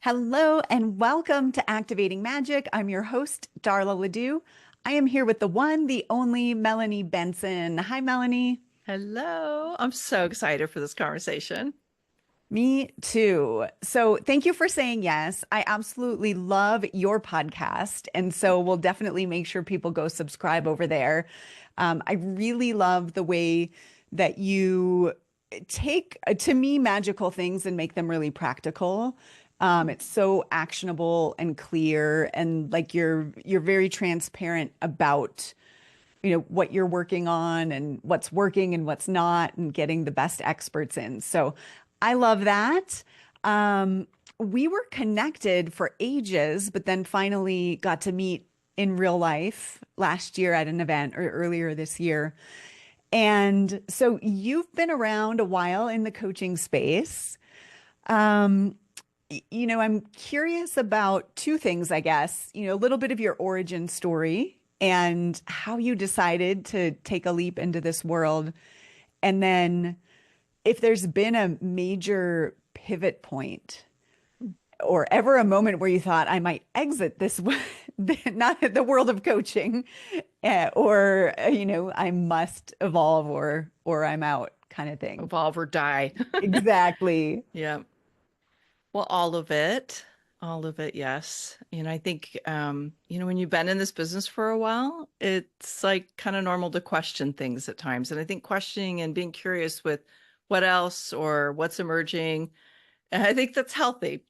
Hello and welcome to Activating Magic. I'm your host, Darla Ledoux. I am here with the one, the only Melanie Benson. Hi, Melanie. Hello. I'm so excited for this conversation. Me too. So, thank you for saying yes. I absolutely love your podcast. And so, we'll definitely make sure people go subscribe over there. I really love the way that you take, to me, magical things and make them really practical. It's so actionable and clear, and like you're very transparent about what you're working on and what's working and what's not and getting the best experts in. So I love that. We were connected for ages, but then finally got to meet in real life last year at an event or earlier this year. And so you've been around a while in the coaching space. Um, I'm curious about two things, I guess. A little bit of your origin story and how you decided to take a leap into this world. And then if there's been a major pivot point or ever a moment where you thought I might exit this, not the world of coaching, or I must evolve or I'm out kind of thing. Evolve or die. Exactly. Yeah. Well, all of it. All of it, yes. I think, when you've been in this business for a while, it's like kind of normal to question things at times. And I think questioning and being curious with what else or what's emerging, and I think that's healthy.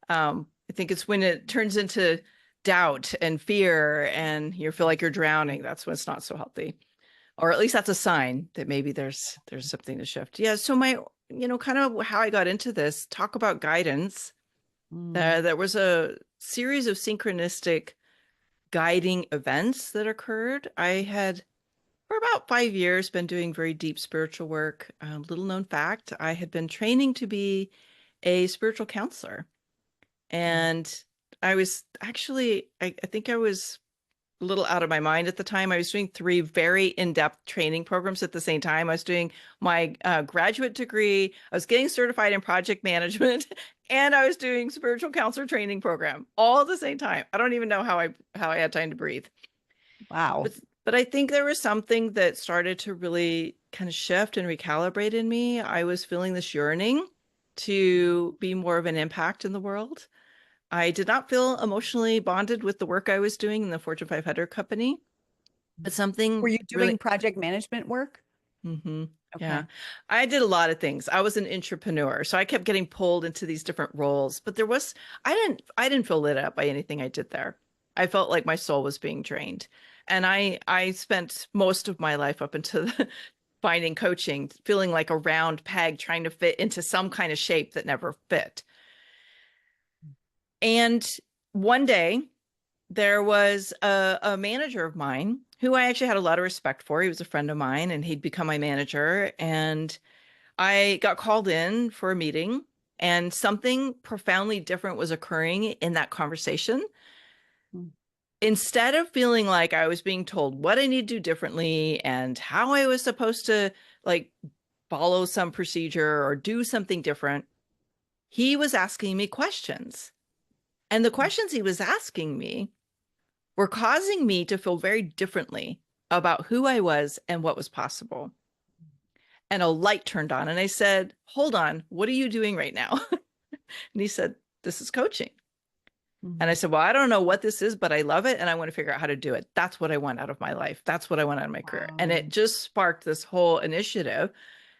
I think it's when it turns into doubt and fear and you feel like you're drowning, that's when it's not so healthy. Or at least that's a sign that maybe there's something to shift. Yeah. So kind of how I got into this, talk about guidance. Mm. There was a series of synchronistic guiding events that occurred. I had for about 5 years been doing very deep spiritual work. Little known fact, I had been training to be a spiritual counselor. And I was actually, I think I was a little out of my mind at the time. I was doing three very in-depth training programs at the same time. I was doing my graduate degree, I was getting certified in project management, and I was doing spiritual counselor training program all at the same time. I don't even know how I had time to breathe. Wow. But but I think there was something that started to really kind of shift and recalibrate in me. I was feeling this yearning to be more of an impact in the world. I did not feel emotionally bonded with the work I was doing in the Fortune 500 company, but Were something you doing really, project management work? hmm yeah, Okay. I did a lot of things. I was an entrepreneur, so I kept getting pulled into these different roles, but I didn't feel lit up by anything I did there. I felt like my soul was being drained. And I spent most of my life up until finding coaching, feeling like a round peg trying to fit into some kind of shape that never fit. And one day there was a manager of mine who I actually had a lot of respect for. He was a friend of mine and he'd become my manager. And I got called in for a meeting, and something profoundly different was occurring in that conversation. Mm. Instead of feeling like I was being told what I need to do differently and how I was supposed to like follow some procedure or do something different, he was asking me questions. And the questions he was asking me were causing me to feel very differently about who I was and what was possible. And a light turned on, and I said, "Hold on, what are you doing right now?" And he said, "This is coaching." And I Mhm. said, "Well, I don't know what this is, but I love it and I want to figure out how to do it. That's what I want out of my life. That's what I want out of my career." And it Wow. just sparked this whole initiative.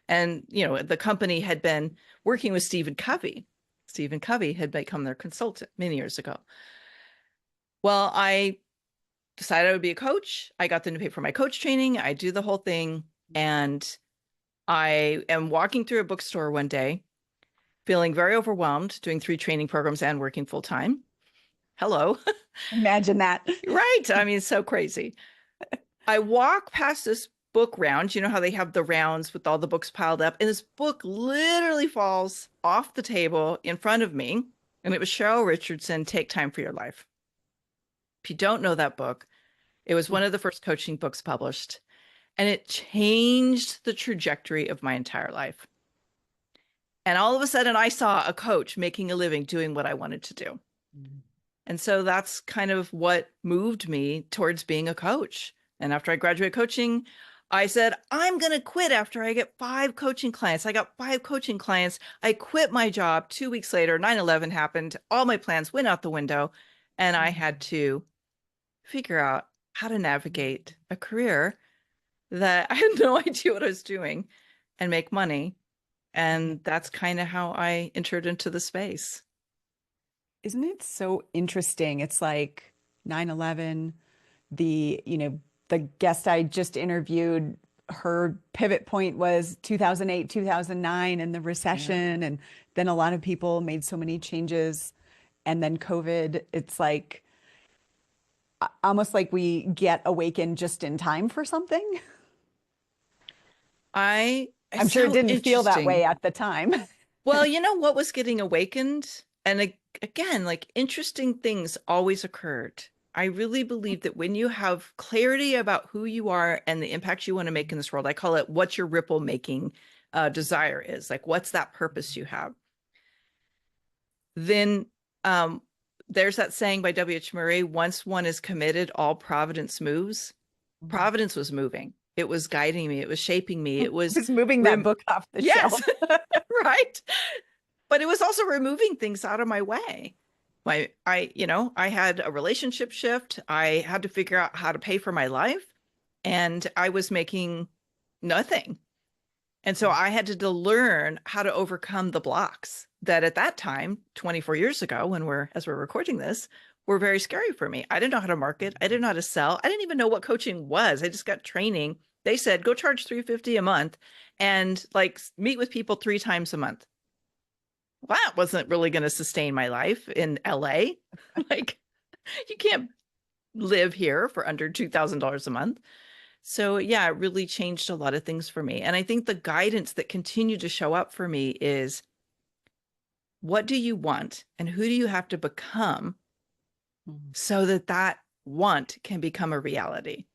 And, the company had been working with Stephen Covey. Stephen Covey had become their consultant many years ago. Well, I decided I would be a coach. I got them to pay for my coach training. I do the whole thing. And I am walking through a bookstore one day, feeling very overwhelmed, doing three training programs and working full time. Hello. Imagine that. Right. I mean, it's so crazy. I walk past this book round. You know how they have the rounds with all the books piled up? And this book literally falls off the table in front of me. And it was Cheryl Richardson, Take Time for Your Life. If you don't know that book, it was one of the first coaching books published, and it changed the trajectory of my entire life. And all of a sudden, I saw a coach making a living doing what I wanted to do. And so that's kind of what moved me towards being a coach. And after I graduated coaching, I said, I'm going to quit after I get 5 coaching clients. I got 5 coaching clients. I quit my job 2 weeks later. 9/11 happened. All my plans went out the window. And I had to figure out how to navigate a career that I had no idea what I was doing and make money. And that's kind of how I entered into the space. Isn't it so interesting? It's like 9/11, the guest I just interviewed, her pivot point was 2008, 2009 and the Yeah. recession. And then a lot of people made so many changes. And then COVID, it's like almost like we get awakened just in time for something. It's I'm sure it so didn't feel that way interesting. at the time. Well, you know what was getting awakened? And again, like interesting things always occurred. I really believe that when you have clarity about who you are and the impact you want to make in this world, I call it what your ripple making desire is. Like, what's that purpose you have? Then um, there's that saying by W.H. Murray, once one is committed, all providence moves. Providence was moving. It was guiding me. It was shaping me. It was Just moving that book off the yes, shelf. right. But it was also removing things out of my way. I had a relationship shift. I had to figure out how to pay for my life, and I was making nothing. And so I had to learn how to overcome the blocks that at that time, 24 years ago, as we're recording this, were very scary for me. I didn't know how to market. I didn't know how to sell. I didn't even know what coaching was. I just got training. They said, go charge $350 a month and like meet with people 3 times a month. Well, that wasn't really going to sustain my life in LA. Like, you can't live here for under $2,000 a month. So, yeah, it really changed a lot of things for me. And I think the guidance that continued to show up for me is what do you want and who do you have to become so that that want can become a reality?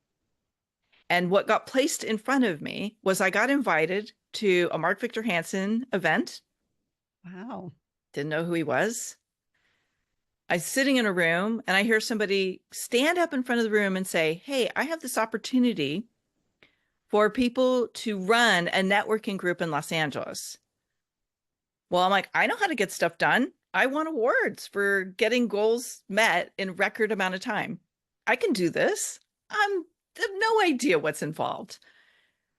And what got placed in front of me was I got invited to a Mark Victor Hansen event. Wow. Didn't know who he was. I'm sitting in a room and I hear somebody stand up in front of the room and say, hey, I have this opportunity for people to run a networking group in Los Angeles. Well, I'm like, I know how to get stuff done. I won awards for getting goals met in record amount of time. I can do this. I have no idea what's involved.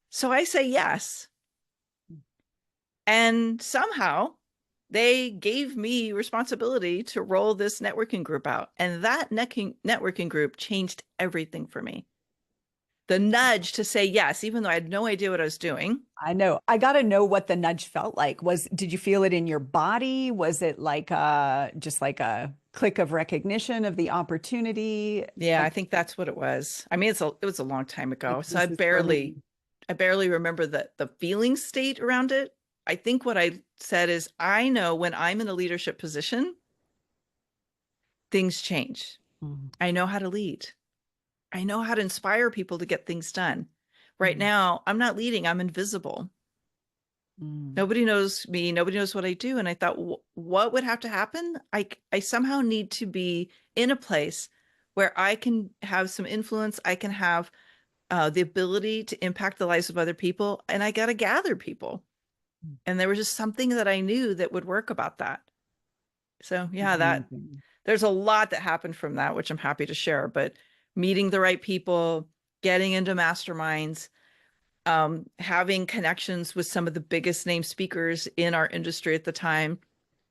So I say yes. And somehow they gave me responsibility to roll this networking group out. And that networking group changed everything for me. The nudge to say yes, even though I had no idea what I was doing. I know. I got to know what the nudge felt like. Did you feel it in your body? Was it like just like a click of recognition of the opportunity? Yeah, I Like, think that's what it was. I mean, it was a long time ago, so this is for me. I barely remember the feeling state around it. I think what I said is, I know when I'm in a leadership position, things change. Mm, I know how to lead. I know how to inspire people to get things done. Right mm, now, I'm not leading, I'm invisible. mm, Nobody knows me, nobody knows what I do. And I thought, what would have to happen? I somehow need to be in a place where I can have some influence. I can have the ability to impact the lives of other people, and I got to gather people. mm. And there was just something that I knew that would work about that. So yeah, that Amazing. there's a lot that happened from that, which I'm happy to share. But meeting the right people, getting into masterminds, having connections with some of the biggest name speakers in our industry at the time.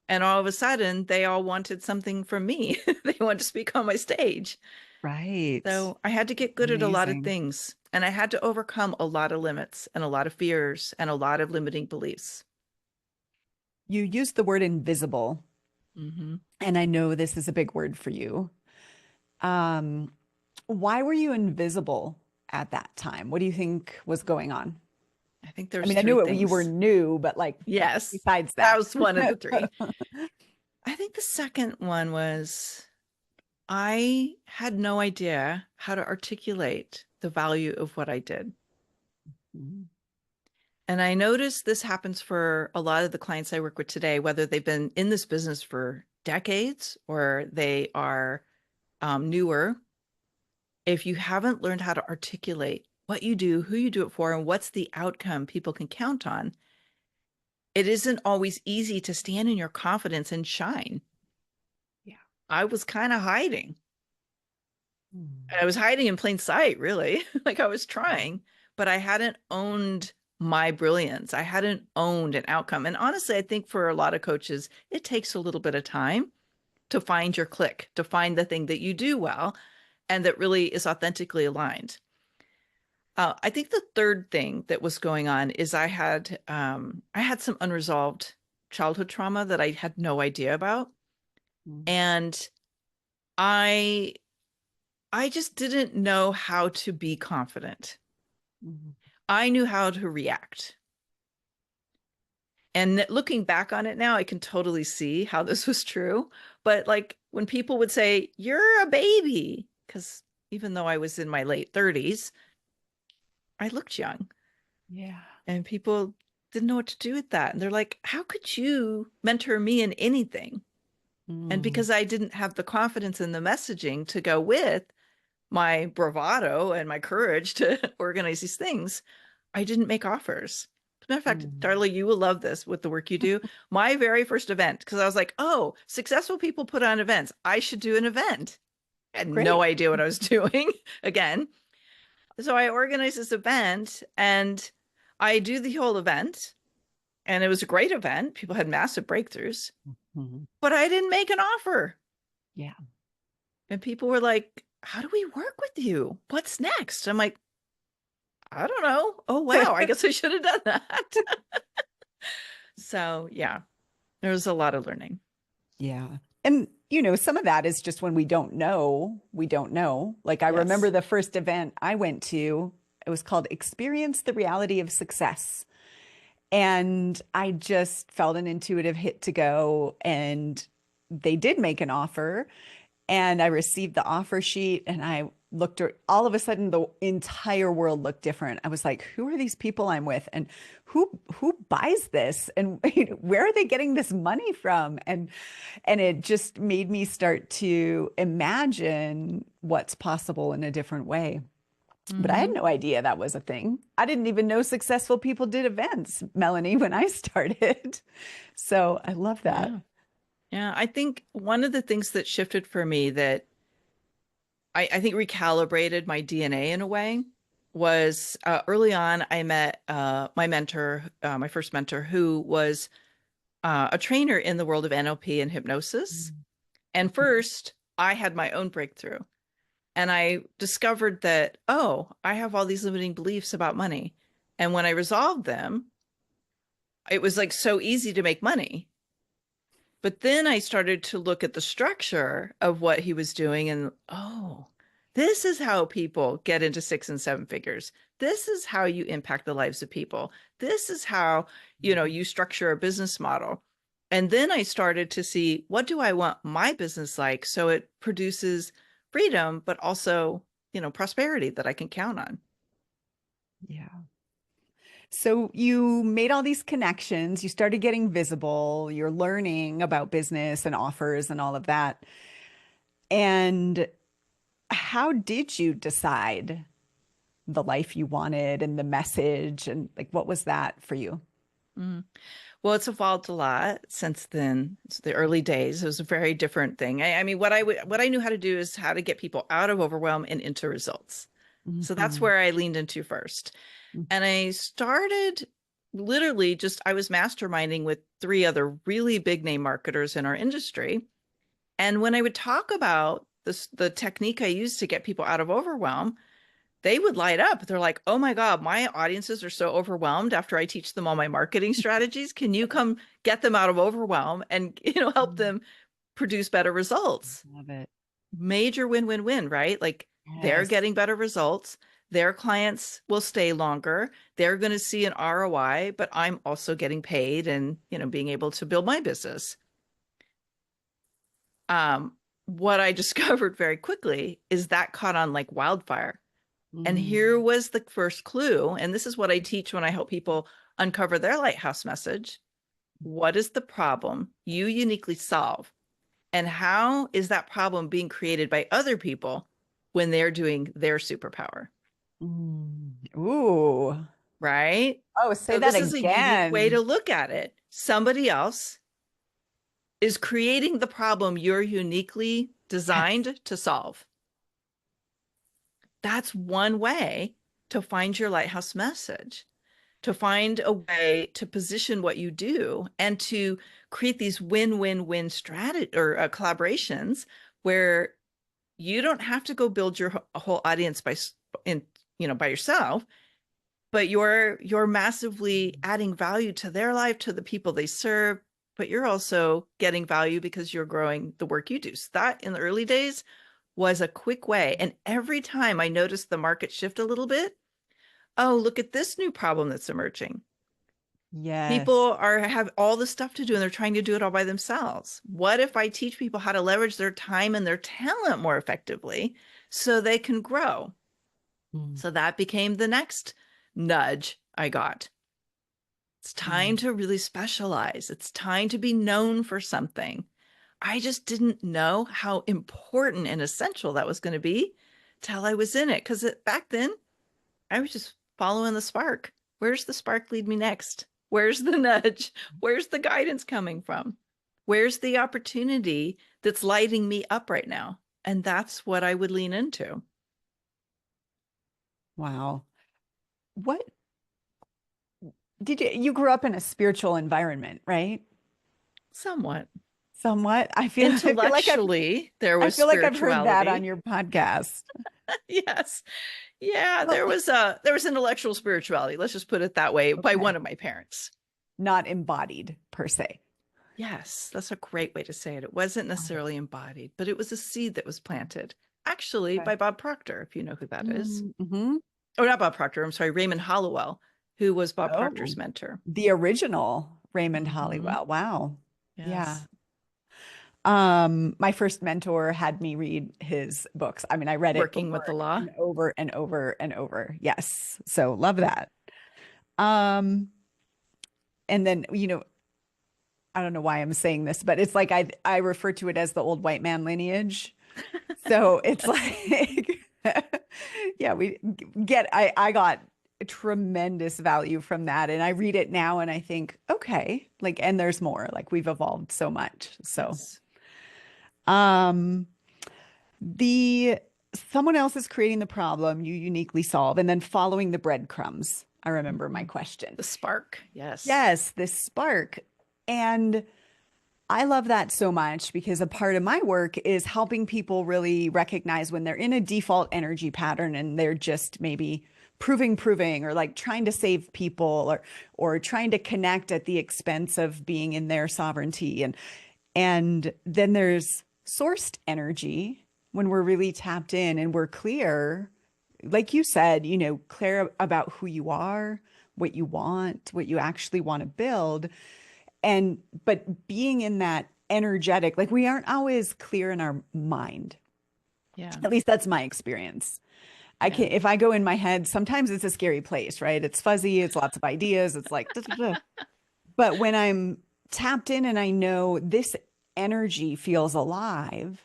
And all of a sudden, they all wanted something from me. They wanted to speak on my stage. Right. So I had to get good at a lot of Amazing. things. And I had to overcome a lot of limits and a lot of fears and a lot of limiting beliefs. You used the word invisible, Hmm. and I know this is a big word for you. Um, why were you invisible at that time? What do you think was going on? I think I there's mean, I three knew you were things. new, but like Yes, besides that that. was one of the three. I think the second one was I had no idea how to articulate the value of what I did. And I notice this happens for a lot of the clients I work with today, whether they've been in this business for decades or they are newer. If you haven't learned how to articulate what you do, who you do it for, and what's the outcome people can count on, it isn't always easy to stand in your confidence and shine. Yeah. I was kind of hiding. Mm. I was hiding in plain sight, really. Like I was trying, but I hadn't owned my brilliance. I hadn't owned an outcome. And honestly, I think for a lot of coaches, it takes a little bit of time to find your click, to find the thing that you do well and that really is authentically aligned. I think the third thing that was going on is I had some unresolved childhood trauma that I had no idea about, Mm. and I I just didn't know how to be confident. Mm. I knew how to react. And looking back on it now, I can totally see how this was true. But like when people would say, "You're a baby," because even though I was in my late 30s, I looked young. Yeah. And people didn't know what to do with that. And they're like, "How could you mentor me in anything?" And Mm. because I didn't have the confidence in the messaging to go with my bravado and my courage to organize these things, I didn't make offers. As a matter of fact, Mm. Darla, you will love this with the work you do. My very first event, because I was like, oh, successful people put on events. I should do an event. I had no Great. idea what I was doing again. So I organized this event and I do the whole event. And it was a great event. People had massive breakthroughs, Mhm. but I didn't make an offer. Yeah. And people were like, how do we work with you? What's next? I'm like, I don't know. Oh, wow. I guess I should have done that. So, yeah, there was a lot of learning. Yeah. And, some of that is just when we don't know, we don't know. Like I remember Yes. the first event I went to, it was called Experience the Reality of Success. And I just felt an intuitive hit to go. And they did make an offer. And I received the offer sheet and I looked at all of a sudden the entire world looked different. I was like, who are these people I'm with? And who buys this? And where are they getting this money from? And it just made me start to imagine what's possible in a different way. But I had Hmm. no idea that was a thing. I didn't even know successful people did events, Melanie, when I started. So I love that. Yeah. Yeah. I think one of the things that shifted for me that I think recalibrated my DNA in a way was early on, I met my mentor, my first mentor, who was a trainer in the world of NLP and hypnosis. And first, I had my own breakthrough. And I discovered that, oh, I have all these limiting beliefs about money. And when I resolved them, it was like so easy to make money. But then I started to look at the structure of what he was doing and, oh, this is how people get into 6 and 7 figures. This is how you impact the lives of people. This is how, you structure a business model. And then I started to see, what do I want my business like so it produces freedom, but also, prosperity that I can count on. Yeah. So you made all these connections, you started getting visible, you're learning about business and offers and all of that. And how did you decide the life you wanted and the message and like what was that for you? Mm. Well, it's evolved a lot since then. It's the early days. It was a very different thing. I mean, what I knew how to do is how to get people out of overwhelm and into results. So that's Mhm. where I leaned into first. And I started literally just I was masterminding with 3 other really big name marketers in our industry. And when I would talk about this, the technique I used to get people out of overwhelm, they would light up. They're like, oh my God, my audiences are so overwhelmed after I teach them all my marketing strategies. Can you come get them out of overwhelm and help Mhm. them produce better results? Love it. Major win-win-win, right? Like they're Yes. getting better results. Their clients will stay longer. They're going to see an ROI, but I'm also getting paid and, being able to build my business. What I discovered very quickly is that caught on like wildfire. And here Mm. was the first clue. And this is what I teach when I help people uncover their lighthouse message. What is the problem you uniquely solve? And how is that problem being created by other people when they're doing their superpower? Ooh. Right? Oh, say So that this is a unique way again. to look at it. Somebody else is creating the problem you're uniquely Yes. designed to solve. That's one way to find your lighthouse message, to find a way to position what you do and to create these win-win-win strategy or collaborations where you don't have to go build your whole audience in by yourself, but you're massively adding value to their life, to the people they serve, but you're also getting value because you're growing the work you do. So that in the early days was a quick way. And every time I noticed the market shift a little bit, oh, look at this new problem that's emerging. Yes. People have all the stuff to do and they're trying to do it all by themselves. What if I teach people how to leverage their time and their talent more effectively so they can grow? Mm, So that became the next nudge I got. It's time mm. to really specialize. It's time to be known for something. I just didn't know how important and essential that was going to be till I was in it. Because back then, I was just following the spark. Where's the spark lead me next? Where's the nudge? Where's the guidance coming from? Where's the opportunity that's lighting me up right now? And that's what I would lean into. Wow. What you grew up in a spiritual environment, right? Somewhat. Somewhat. Intellectually, there I was feel like I've heard that on spirituality. your podcast. Yes. Yeah, Well, there was intellectual spirituality, let's just put it that way, by one okay. of my parents. Not embodied per se. Yes, that's a great way to say it. It wasn't Okay. necessarily embodied, but it was a seed that was planted, actually Okay. by Bob Proctor, if you know who that is. Mm-hmm. Oh, not Bob Proctor, I'm sorry, Raymond Hollowell, who was Bob Proctor's Oh, mentor. the original Raymond Mhm. Hollywell. Wow. Yeah. Yes. My first mentor had me read his books. I mean, I read it Working over with the law. and over and over and over. Yes. So love that. Um, and then, I don't know why I'm saying this, but it's like I refer to it as the old white man lineage. So it's like, yeah, I got tremendous value from that. And I read it now and I think, okay, like, and there's more, like we've evolved so much. So, Yes. um, the someone else is creating the problem you uniquely solve and then following the breadcrumbs. I remember my Mhm. question. The spark. Yes. Yes, this spark. And I love that so much because a part of my work is helping people really recognize when they're in a default energy pattern and they're just maybe proving or like trying to save people or trying to connect at the expense of being in their sovereignty and then there's sourced energy when we're really tapped in and we're clear, like you said, clear about who you are, what you want, what you actually want to build and but being in that energetic, like we aren't always clear in our mind. Yeah. At least that's my experience. I Yeah. can if I go in my head, sometimes it's a scary place, right? It's fuzzy, it's lots of ideas, it's like, duh, duh, duh. But when I'm tapped in and I know this energy feels alive,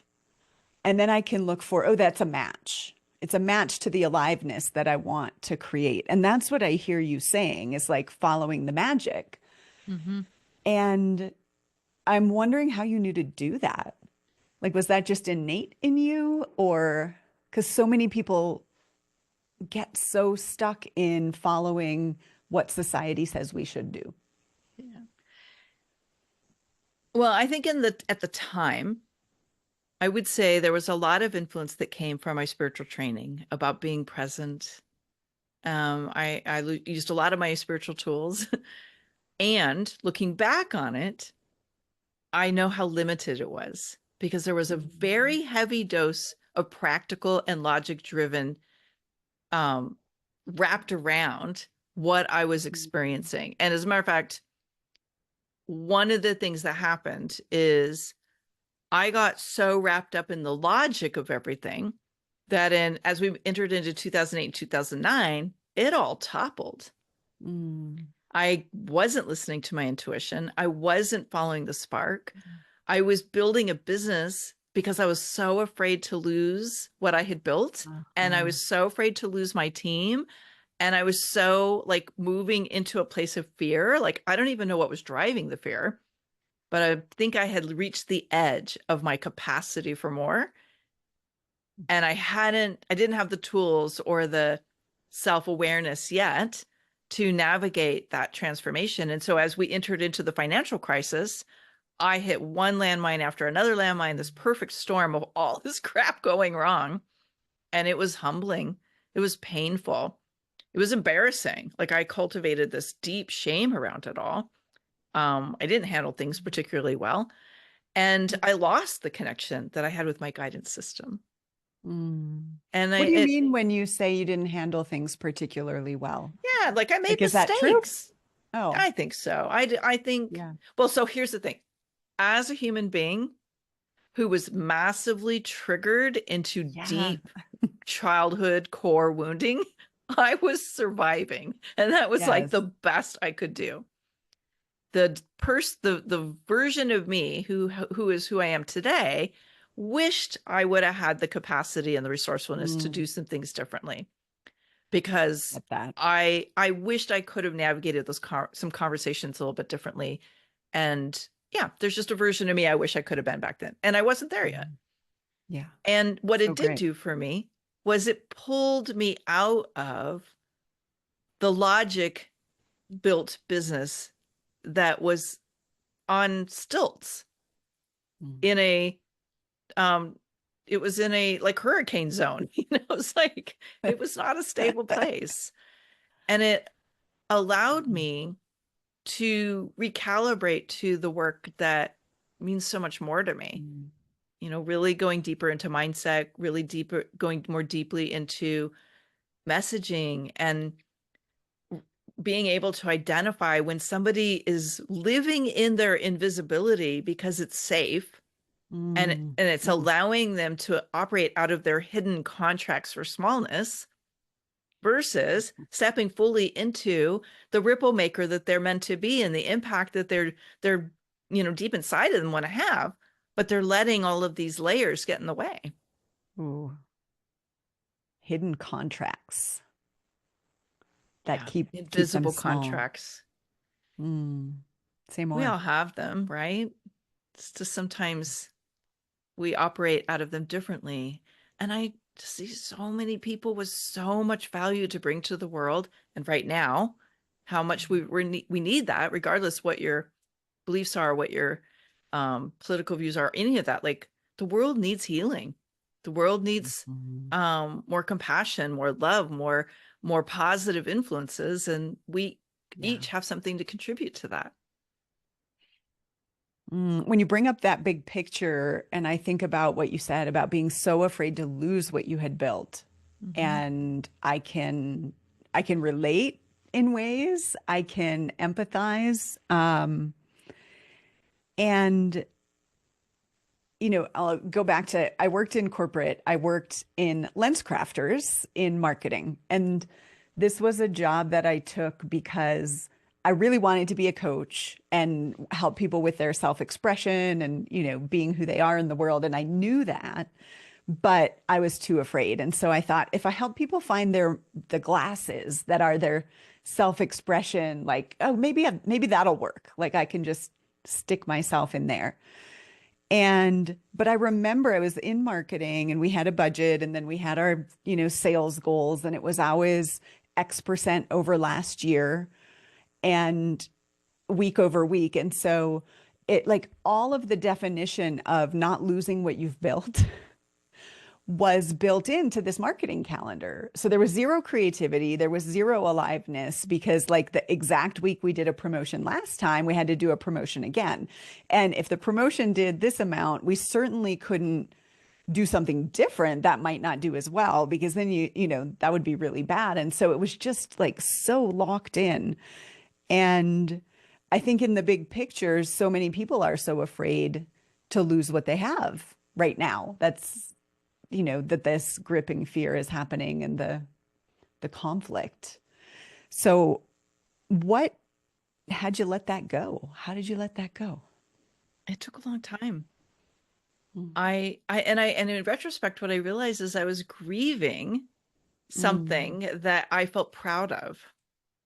and then I can look for, oh, that's a match. It's a match to the aliveness that I want to create. And that's what I hear you saying is like following the magic. Hmm. And I'm wondering how you knew to do that. Like, was that just innate in you, or because so many people get so stuck in following what society says we should do? Yeah. Well, I think at the time, I would say there was a lot of influence that came from my spiritual training about being present. I used a lot of my spiritual tools, and looking back on it, I know how limited it was because there was a very heavy dose of practical and logic driven um, wrapped around what I was experiencing. And as a matter of fact, one of the things that happened is I got so wrapped up in the logic of everything that as we entered into 2008 and 2009, it all toppled. Mm. I wasn't listening to my intuition. I wasn't following the spark. I was building a business because I was so afraid to lose what I had built. And I Uh-huh. was so afraid to lose my team. And I was so like moving into a place of fear. Like, I don't even know what was driving the fear, but I think I had reached the edge of my capacity for more. And I didn't have the tools or the self-awareness yet to navigate that transformation. And so as we entered into the financial crisis, I hit one landmine after another landmine, this perfect storm of all this crap going wrong. And it was humbling. It was painful. It was embarrassing. Like, I cultivated this deep shame around it all. I didn't handle things particularly well. And I lost the connection that I had with my guidance system. Mm. And What do you mean when you say you didn't handle things particularly well? yeah, like I made Like, is that true? mistakes. Oh, I think so. I think, yeah. well, so here's the thing. As a human being who was massively triggered into Yeah. deep childhood core wounding, I was surviving. And that was like the Yes. best I could do. The version of me who is who I am today wished I would have had the capacity and the resourcefulness to Mm, do some things differently, because get that. I wished I could have navigated some conversations a little bit differently. And yeah, there's just a version of me I wish I could have been back then. And I wasn't there yet. Mm, yeah. And what So it did great. do for me was it pulled me out of the logic built business that was on stilts Mm. in a um it was in a like hurricane zone. It's like it was not a stable place. And it allowed me to recalibrate to the work that means so much more to me. Mm. Really going deeper into mindset, really deeper, going more deeply into messaging, and being able to identify when somebody is living in their invisibility because it's safe, and Mm. it's Ooh. allowing them to operate out of their hidden contracts for smallness, versus stepping fully into the ripple maker that they're meant to be and the impact that they're deep inside of them want to have, but they're letting all of these layers get in the way. Ooh. Hidden contracts that Yeah, keep them invisible small. contracts. Mm. Say We more. all have them, right? It's just sometimes we operate out of them differently. And I see so many people with so much value to bring to the world. And right now, how much we need that, regardless what your beliefs are, what your political views are, any of that. Like, the world needs healing. The world needs Mhm. more compassion, more love, more positive influences, and we Yeah. each have something to contribute to that. When you bring up that big picture, and I think about what you said about being so afraid to lose what you had built, Mhm. and I can relate in ways, I can empathize, and I'll go back to I worked in corporate. I worked in lens crafters in marketing. And this was a job that I took because I really wanted to be a coach and help people with their self-expression and, being who they are in the world. And I knew that, but I was too afraid. And so I thought if I help people find the glasses that are their self-expression, like, oh, maybe that'll work. Like I can just stick myself in there. But I remember I was in marketing and we had a budget and then we had our, sales goals and it was always X% over last year and week over week. And so it like all of the definition of not losing what you've built was built into this marketing calendar. So there was zero creativity, there was zero aliveness because like the exact week we did a promotion last time, we had to do a promotion again. And if the promotion did this amount, we certainly couldn't do something different that might not do as well because then that would be really bad. And so it was just like so locked in. And I think in the big picture, so many people are so afraid to lose what they have right now. That this gripping fear is happening and the conflict. So what how'd you let that go? How did you let that go? It took a long time. Mm. And in retrospect, what I realized is I was grieving Mm. something that I felt proud of.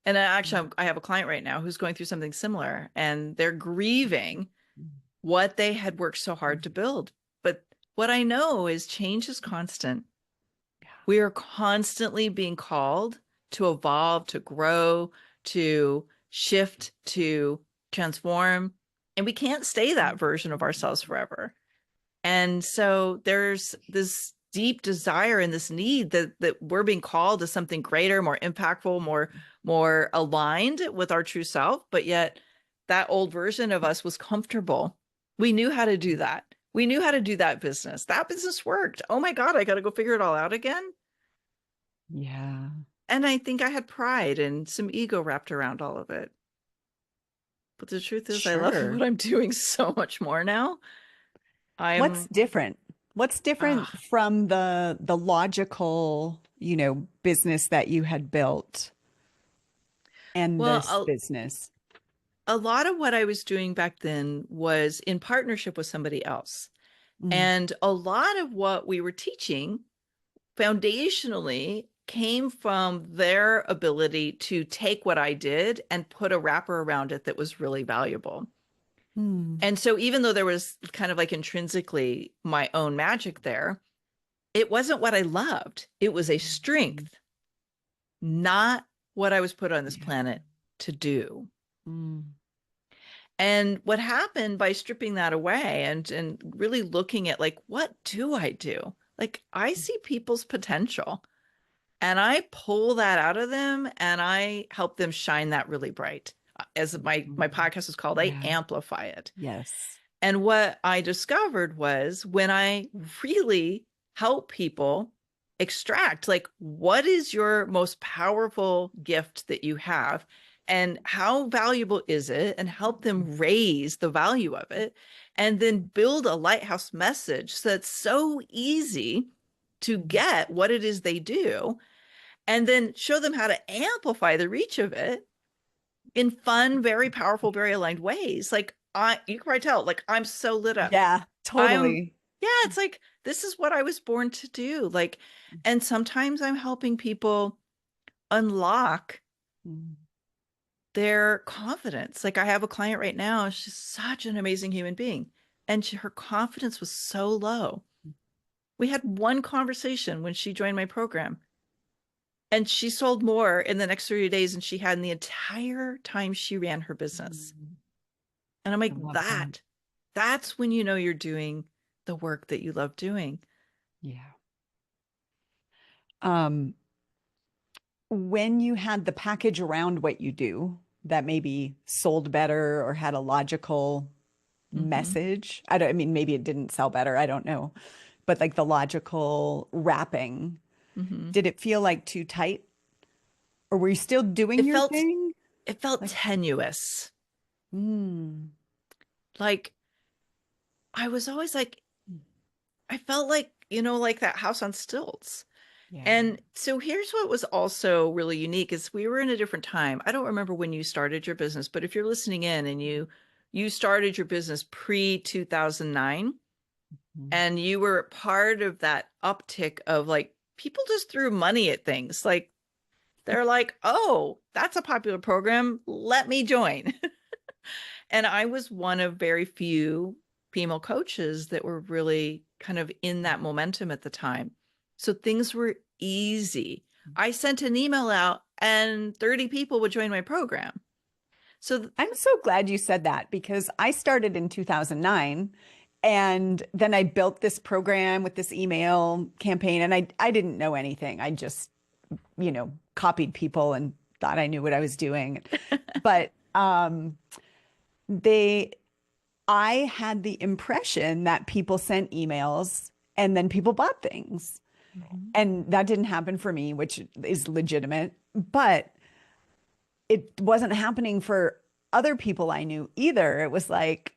And I have a client right now who's going through something similar, and they're grieving what they had worked so hard to build. But what I know is change is constant. We are constantly being called to evolve, to grow, to shift, to transform. And we can't stay that version of ourselves forever. And so there's this deep desire and this need that we're being called to something greater, more impactful, more aligned with our true self, but yet that old version of us was comfortable. We knew how to do that. We knew how to do that business. That business worked. Oh my God, I got to go figure it all out again. Yeah. And I think I had pride and some ego wrapped around all of it. But the truth is, I love what Sure. I'm doing so much more now. What's I'm, different? What's different ah, from the logical, business that you had built and this well, business? a lot of what I was doing back then was in partnership with somebody else. Mm. And a lot of what we were teaching foundationally came from their ability to take what I did and put a wrapper around it that was really valuable. Mm. And so even though there was kind of like intrinsically my own magic there, it wasn't what I loved. It was a Mm. strength, not what I was put on this Yeah. planet to do. Mm. And what happened by stripping that away and really looking at like, what do I do? Like I see people's potential and I pull that out of them and I help them shine that really bright. As my Mm. podcast is called, I Yeah. amplify it. Yes. And what I discovered was when I really help people extract, like, what is your most powerful gift that you have? And how valuable is it? And help them raise the value of it. And then build a lighthouse message that's so easy to Mm. get what it is they do. And then show them how to amplify the reach of it in fun, very powerful, very aligned ways. Like you can probably tell, like I'm so lit up. Yeah, I'm, totally. yeah, it's like this is what I was born to do. Like, and sometimes I'm helping people unlock Mm. their confidence. Like I have a client right now, she's such an amazing human being, and her confidence was so low. We had one conversation when she joined my program, and she sold more in the next 30 days than she had in the entire time she ran her business. Mm. And I'm I like, love that. that's when you know you're doing the work that you love doing. Yeah. Um, when you had the package around what you do that maybe sold better or had a logical Mm-hmm. message, I mean, maybe it didn't sell better, I don't know, but like the logical wrapping, Mm-hmm. did it feel like too tight or were you still doing It your felt thing? it felt Like, tenuous. mm, Like I was always like, I felt like, like that house on stilts. yeah. And so here's what was also really unique is we were in a different time. I don't remember when you started your business, but if you're listening in and you started your business pre 2009 Mm. and you were part of that uptick of like people just threw money at things. Like they're like, "Oh, that's a popular program. Let me join." And I was one of very few female coaches that were really kind of in that momentum at the time. So things were easy. I sent an email out and 30 people would join my program. So, I'm so glad you said that because I started in 2009 and then I built this program with this email campaign and I didn't know anything. I just, copied people and thought I knew what I was doing. But they I had the impression that people sent emails and then people bought things. Mhm. And that didn't happen for me, which is legitimate, but it wasn't happening for other people I knew either. It was like,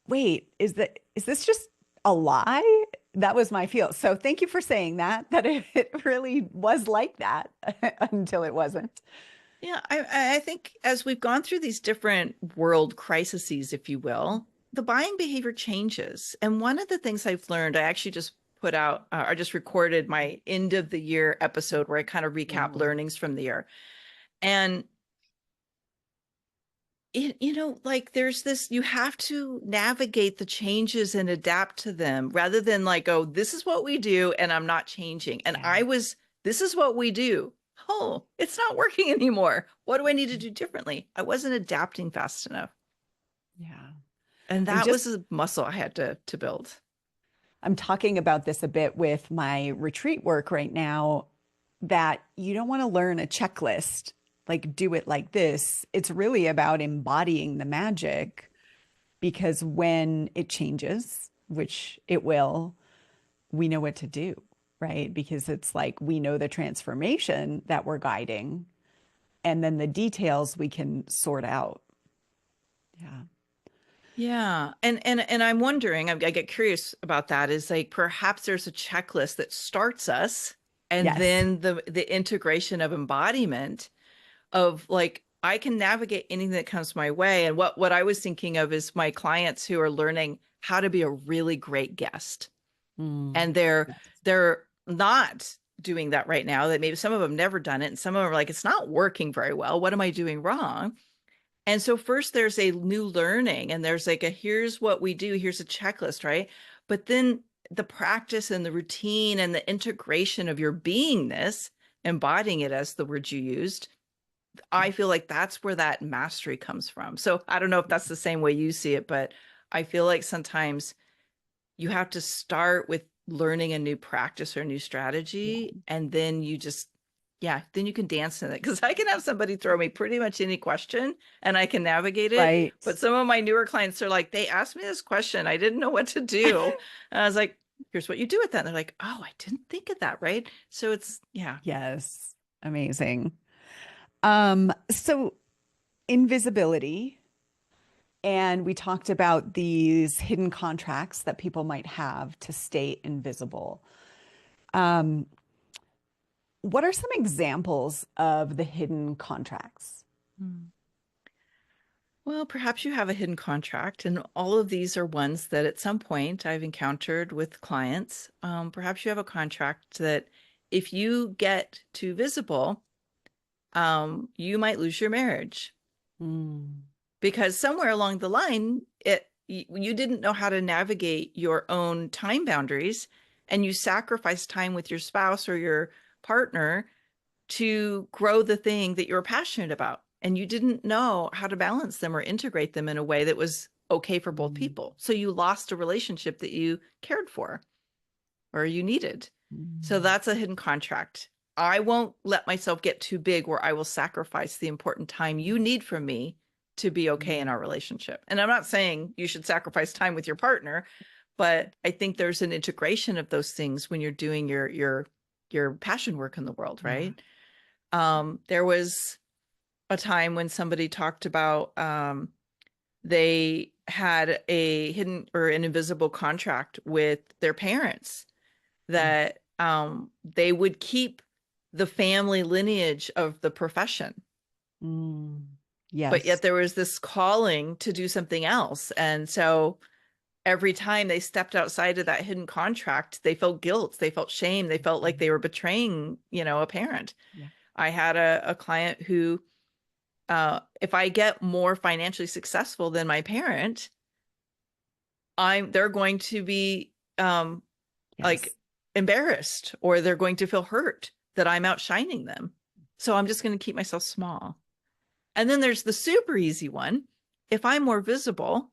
wait, is this just a lie? That was my feel. So thank you for saying that it really was like that until it wasn't. Yeah, I think as we've gone through these different world crises, if you will, the buying behavior changes. And one of the things I've learned, I actually just put out, I just recorded my end of the year episode where I kind of recap Ooh, learnings from the year. And like there's this, you have to navigate the changes and adapt to them rather than like, oh, this is what we do and I'm not changing. And yeah, this is what we do. Oh, it's not working anymore. What do I need to do differently? I wasn't adapting fast enough. yeah. And I'm that just was a muscle I had to build. I'm talking about this a bit with my retreat work right now, that you don't want to learn a checklist, like do it like this. It's really about embodying the magic, because when it changes, which it will, we know what to do, right? Because it's like we know the transformation that we're guiding, and then the details we can sort out. Yeah. Yeah. And I'm wondering, I get curious about that, is like perhaps there's a checklist that starts us and Yes. then the integration of embodiment of like I can navigate anything that comes my way. And what I was thinking of is my clients who are learning how to be a really great guest. Mm. And they're Yes. they're not doing that right now. That maybe some of them never done it and some of them are like, it's not working very well. What am I doing wrong? And so first there's a new learning and there's like a here's what we do, here's a checklist, right? But then the practice and the routine and the integration of your beingness, embodying it as the word you used, I feel like that's where that mastery comes from. So I don't know if that's the same way you see it, but I feel like sometimes you have to start with learning a new practice or a new Yeah. strategy, and then you just, yeah, then you can dance in it. Because I can have somebody throw me pretty much any question and I can navigate it. Right. But some of my newer clients are like, they asked me this question, I didn't know what to do. And I was like, here's what you do with that. And they're like, oh, I didn't think of that. Right. So it's, yeah. Yes. Amazing. So invisibility, and we talked about these hidden contracts that people might have to stay invisible. Um, what are some examples of the hidden contracts? Hmm. Well, perhaps you have a hidden contract, and all of these are ones that at some point I've encountered with clients. Perhaps you have a contract that if you get too visible, you might lose your marriage Mm, because somewhere along the line, you didn't know how to navigate your own time boundaries, and you sacrificed time with your spouse or your partner to grow the thing that you're passionate about. And you didn't know how to balance them or integrate them in a way that was okay for both mm, people. So you lost a relationship that you cared for or you needed. So mm, that's a hidden contract. I won't let myself get too big where I will sacrifice the important time you need from me to be okay in mm. our relationship. And I'm not saying you should sacrifice time with your partner, but I think there's an integration of those things when you're doing your passion work in the world, Yeah. right? There was a time when somebody talked about they had a hidden or an invisible contract with their parents Mm, that they would keep the family lineage of the profession, mm. but Yes. yet there was this calling to do something else. And so every time they stepped outside of that hidden contract, they felt guilt, they felt shame, they felt like Mhm. they were betraying, a parent. Yeah. I had a client who if I get more financially successful than my parent, they're going to be like Yes. embarrassed or they're going to feel hurt that I'm outshining them. So I'm just going to keep myself small. And then there's the super easy one. If I'm more visible,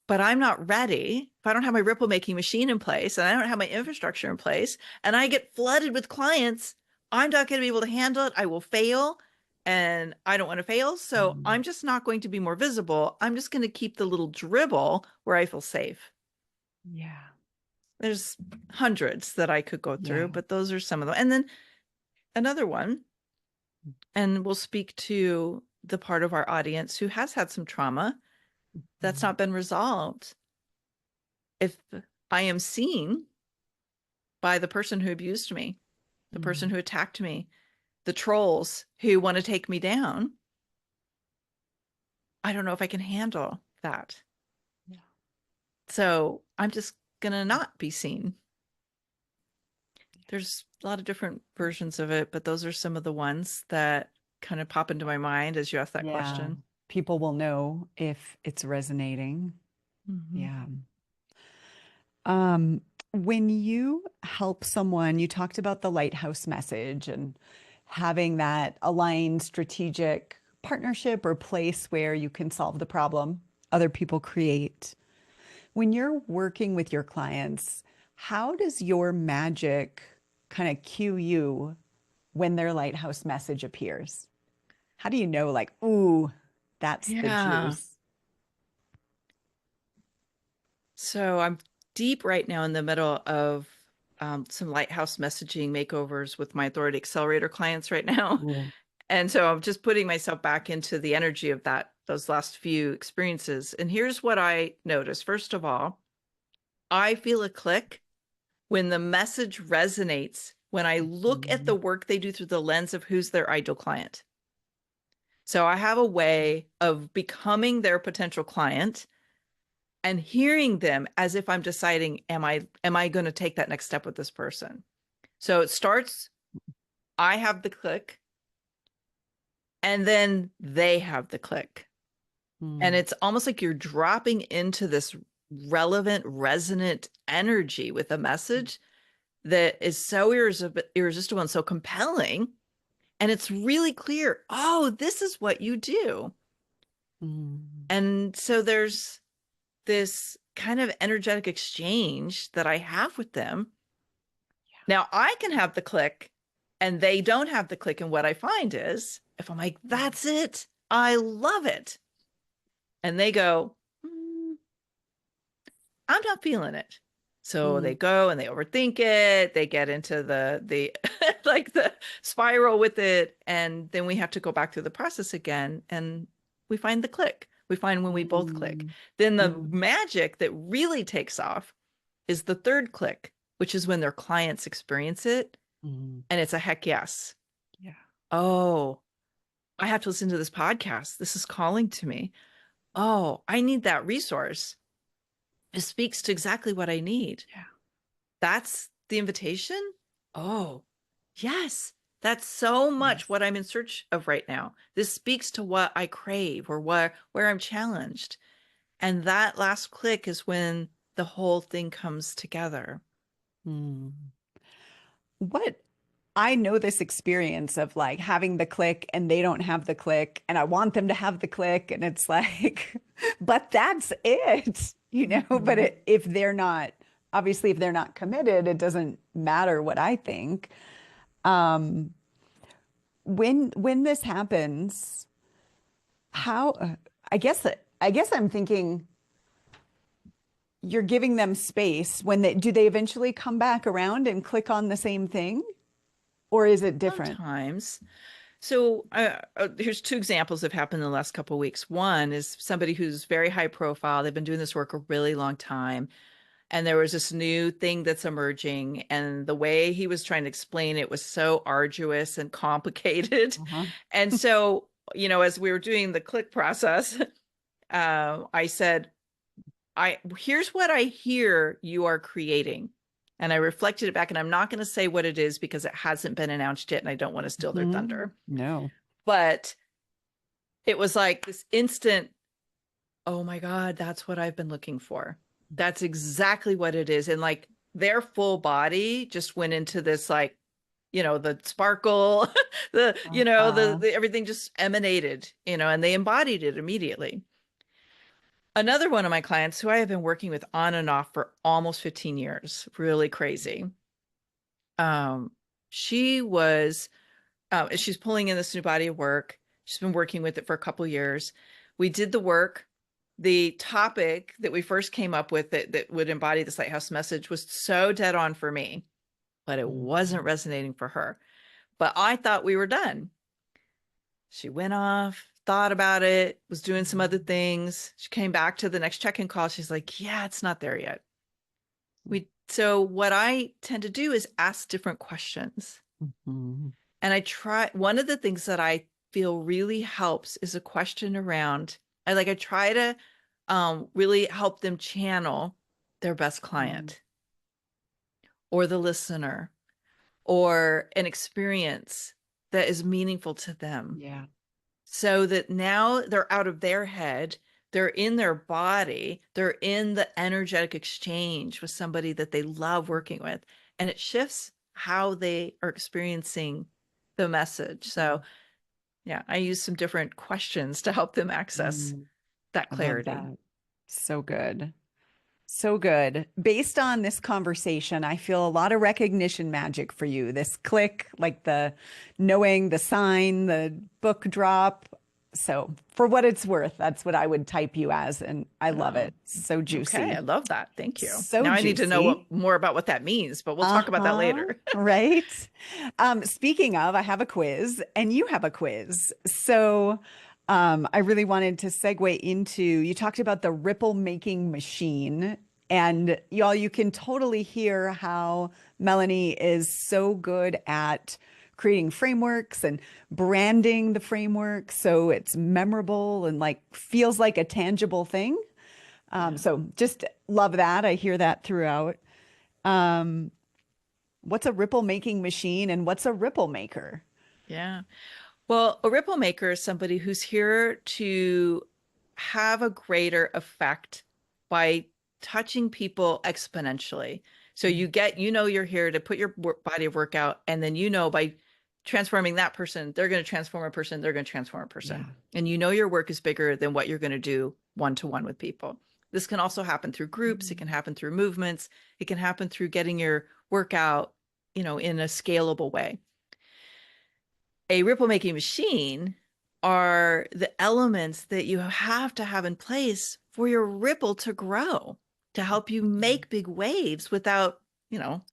but I'm not ready, if I don't have my ripple making machine in place and I don't have my infrastructure in place, and I get flooded with clients, I'm not going to be able to handle it. I will fail and I don't want to fail. So Mm, I'm just not going to be more visible. I'm just going to keep the little dribble where I feel safe. yeah. There's hundreds that I could go through, Yeah. but those are some of them. And then another one, and we'll speak to the part of our audience who has had some trauma that's Mm, not been resolved. If I am seen by the person who abused me, the person mm, who attacked me, the trolls who want to take me down, I don't know if I can handle that. Yeah. So I'm just going to not be seen. There's a lot of different versions of it, but those are some of the ones that kind of pop into my mind as you ask that Yeah. question. People will know if it's resonating. Mm-hmm. Yeah. When you help someone, you talked about the lighthouse message and having that aligned strategic partnership or place where you can solve the problem other people create. When you're working with your clients, how does your magic kind of cue you when their lighthouse message appears? How do you know, like, ooh, that's the Yeah. juice? So I'm deep right now in the middle of some lighthouse messaging makeovers with my Authority Accelerator clients right now. Ooh. And so I'm just putting myself back into the energy of those last few experiences. And here's what I noticed. First of all, I feel a click when the message resonates, when I look at the Mhm. work they do through the lens of who's their ideal client. So I have a way of becoming their potential client and hearing them as if I'm deciding, am I going to take that next step with this person? So it starts, I have the click, and then they have the click. And Mm. it's almost like you're dropping into this relevant, resonant energy with a message that is so irresistible and so compelling. And it's really clear, oh, this is what you do. Mm. And so there's this kind of energetic exchange that I have with them. Now I can have the click and they don't have the click. And what I find is if I'm like, that's it, I love it. And they go, I'm not feeling it. So they Mm. go and they overthink it. They get into the like the spiral with it. And then we have to go back through the process again. And we find the click. We find when we both click. Mm. Then the Mm. magic that really takes off is the third click, which is when their clients experience it. Mm. And it's a heck yes. Yeah. Oh, I have to listen to this podcast. This is calling to me. Oh, I need that resource. It speaks to exactly what I need. Yeah. That's the invitation? Oh, yes. That's so much Yes. what I'm in search of right now. This speaks to what I crave or where I'm challenged. And that last click is when the whole thing comes together. Mm. What I know this experience of like having the click and they don't have the click, and I want them to have the click, and it's like, but that's it, But Mhm. if they're not, obviously, if they're not committed, it doesn't matter what I think. Um, when this happens, how, I guess I'm thinking you're giving them space when do they eventually come back around and click on the same thing, or is it different? Sometimes. So here's two examples that have happened in the last couple of weeks. One is somebody who's very high profile. They've been doing this work a really long time. And there was this new thing that's emerging. And the way he was trying to explain it was so arduous and complicated. Uh-huh. And so, as we were doing the click process, I said, here's what I hear you are creating. And I reflected it back, and I'm not going to say what it is because it hasn't been announced yet, and I don't want to steal their Mhm. thunder. No. But it was like this instant, oh my God, that's what I've been looking for. That's exactly what it is. And like their full body just went into this like, the sparkle, Uh-huh. the everything just emanated, and they embodied it immediately. Another one of my clients who I have been working with on and off for almost 15 years, really crazy. Um, she was she's pulling in this new body of work. She's been working with it for a couple of years. We did the work. The topic that we first came up with that would embody this lighthouse message was so dead on for me, but it wasn't Mhm. resonating for her. But I thought we were done. She went off, thought about it, was doing some other things. She came back to the next check-in call. She's like, yeah, it's not there yet. So what I tend to do is ask different questions. Mhm. And one of the things that I feel really helps is a question around, I try to really help them channel their best Mm. client or the listener or an experience that is meaningful to them, Yeah. so that now they're out of their head, they're in their body, they're in the energetic exchange with somebody that they love working with, and it shifts how they are experiencing the message. So, yeah, I use some different questions to help them access Mm. that I love clarity. that. So good. So good. Based on this conversation, I feel a lot of recognition magic for you. This click, like the knowing the sign, the book drop. So, for what it's worth, that's what I would type you as. And I love Oh, it. So okay. I juicy. love that. Thank you. So Now I need to know juicy. more about what that means, but we'll talk about that Uh-huh. later. Right. Speaking of, I have a quiz and you have a quiz. So I really wanted to segue into, you talked about the ripple making machine. And y'all, you can totally hear how Melanie is so good at creating frameworks and branding the framework so it's memorable and like feels like a tangible thing. Yeah. So just love that. I hear that throughout. Um, What's a ripple making machine and what's a ripple maker? Yeah. Well, a ripple maker is somebody who's here to have a greater effect by touching people exponentially. So Mm. you're here to put your body of work out, and then by transforming that person, they're going to transform a person, they're going to transform a person. Yeah. And your work is bigger than what you're going to do one to one with people. This can also happen through groups, it can Mm. happen through movements, it can happen through getting your work out, in a scalable way. A ripple making machine are the elements that you have to have in place for your ripple to grow, to help you make big waves without,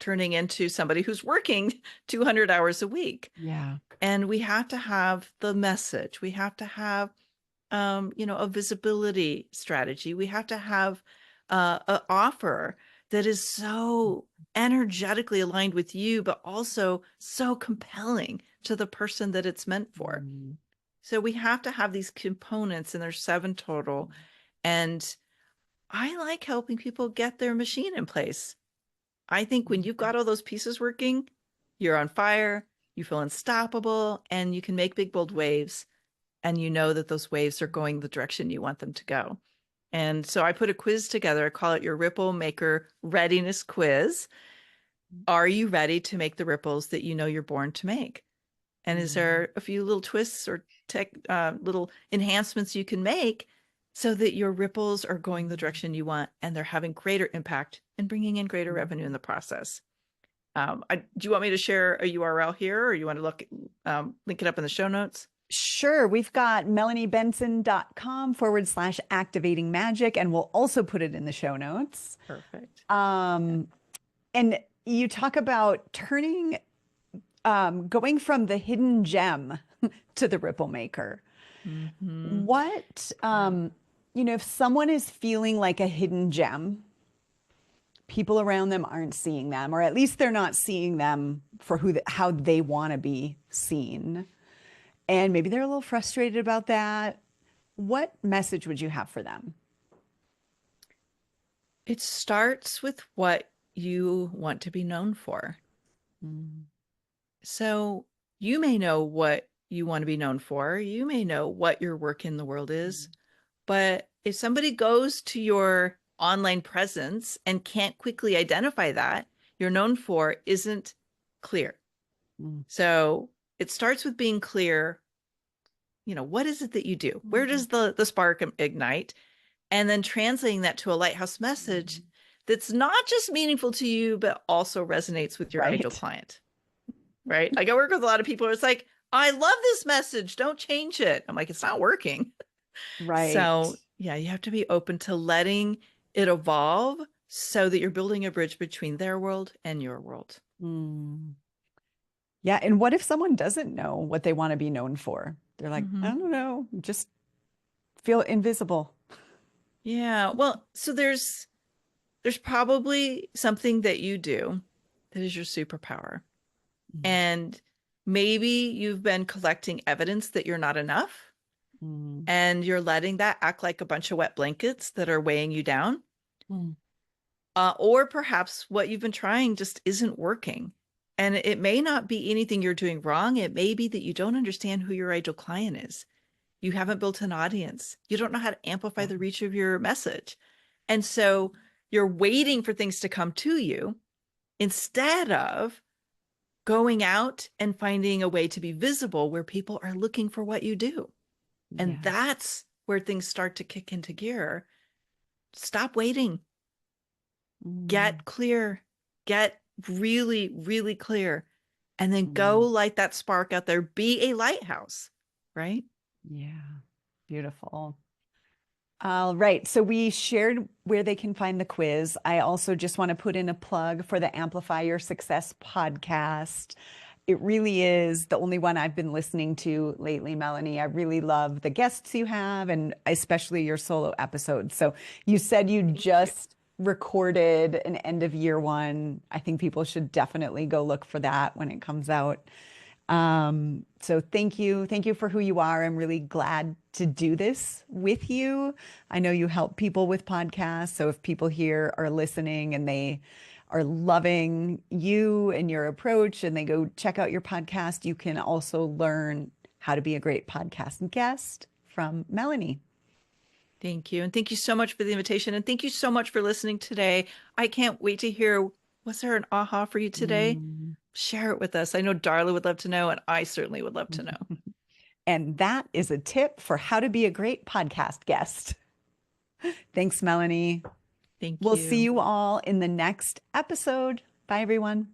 turning into somebody who's working 200 hours a week. Yeah. And we have to have the message. We have to have, a visibility strategy. We have to have an offer that is so energetically aligned with you, but also so compelling to the person that it's meant for. Mm. So we have to have these components, and there's 7 total. And I like helping people get their machine in place. I think when you've got all those pieces working, you're on fire, you feel unstoppable, and you can make big, bold waves. And you know that those waves are going the direction you want them to go. And so I put a quiz together. I call it your Ripple Maker Readiness Quiz. Are you ready to make the ripples that you know you're born to make? And is Mm. there a few little twists or little enhancements you can make so that your ripples are going the direction you want and they're having greater impact and bringing in greater revenue in the process? Do you want me to share a URL here, or you want to link it up in the show notes? Sure. We've got melaniebenson.com/activating magic, and we'll also put it in the show notes. Perfect. Um, and you talk about going from the hidden gem to the ripple maker. Mm-hmm. What, Yeah. if someone is feeling like a hidden gem, people around them aren't seeing them, or at least they're not seeing them for how they want to be seen. And maybe they're a little frustrated about that. What message would you have for them? It starts with what you want to be known for. Mm. So you may know what you want to be known for. You may know what your work in the world is. But if somebody goes to your online presence and can't quickly identify that you're known for isn't clear. Mm. So it starts with being clear. What is it that you do? Where does the spark ignite? And then translating that to a lighthouse message that's not just meaningful to you, but also resonates with your ideal Right. client, right? Like I work with a lot of people where it's like, I love this message. Don't change it. I'm like, it's not working. Right. So yeah, you have to be open to letting it evolve so that you're building a bridge between their world and your world. Mm. Yeah. And what if someone doesn't know what they want to be known for? They're like, I Mm-hmm. don't know, just feel invisible. Yeah. Well, so there's probably something that you do that is your superpower. Mm. And Maybe you've been collecting evidence that you're not enough Mm, and you're letting that act like a bunch of wet blankets that are weighing you down. mm, Or perhaps what you've been trying just isn't working. And it may not be anything you're doing wrong. It may be that you don't understand who your ideal client is. You haven't built an audience. You don't know how to amplify yeah. the reach of your message. And so you're waiting for things to come to you instead of going out and finding a way to be visible where people are looking for what you do. And Yes. that's where things start to kick into gear. Stop waiting. Mm, Get clear. Get really, really clear. And then go mm, light that spark out there. Be a lighthouse, right? yeah. Beautiful. All right. So we shared where they can find the quiz. I also just want to put in a plug for the Amplify Your Success podcast. It really is the only one I've been listening to lately, Melanie. I really love the guests you have and especially your solo episodes. So you said you Thank you. just recorded an end of year one. I think people should definitely go look for that when it comes out. So thank you. Thank you for who you are. I'm really glad to do this with you. I know you help people with podcasts. So if people here are listening and they are loving you and your approach and they go check out your podcast, you can also learn how to be a great podcast guest from Melanie. Thank you. And thank you so much for the invitation. And thank you so much for listening today. I can't wait to hear, was there an aha for you today? Mm. Share it with us. I know Darla would love to know, and I certainly would love to know. And that is a tip for how to be a great podcast guest. Thanks, Melanie. Thank We'll see you. you all in the next episode. Bye, everyone.